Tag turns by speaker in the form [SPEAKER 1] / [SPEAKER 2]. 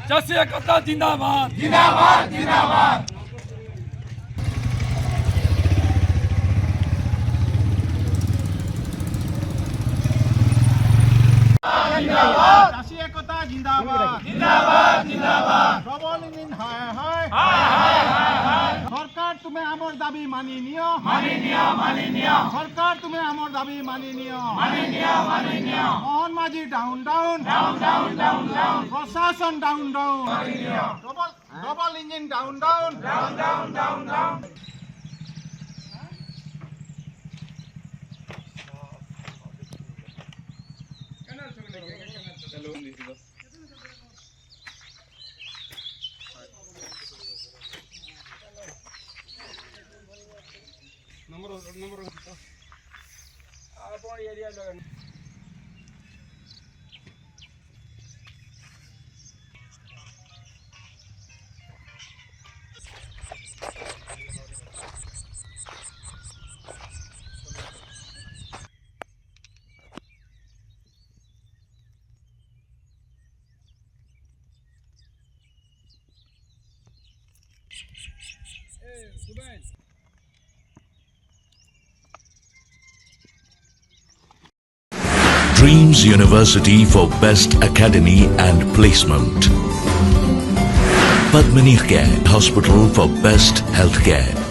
[SPEAKER 1] জাতীয় একতা জিন্দাবাদ।
[SPEAKER 2] চাষী একতা জিন্দাবাদ। ডবল ইঞ্জিন হায় হায়। সরকার তুমি আমার দাবি মানি নিও। সরকার তুমি আমার দাবি মানি নিও। মোহন মাঝি ডাউন ডাউন। প্রশাসন down down. Double engine down down.
[SPEAKER 3] Dreams University for Best Academy and Placement. Padmini Care Hospital for Best Healthcare.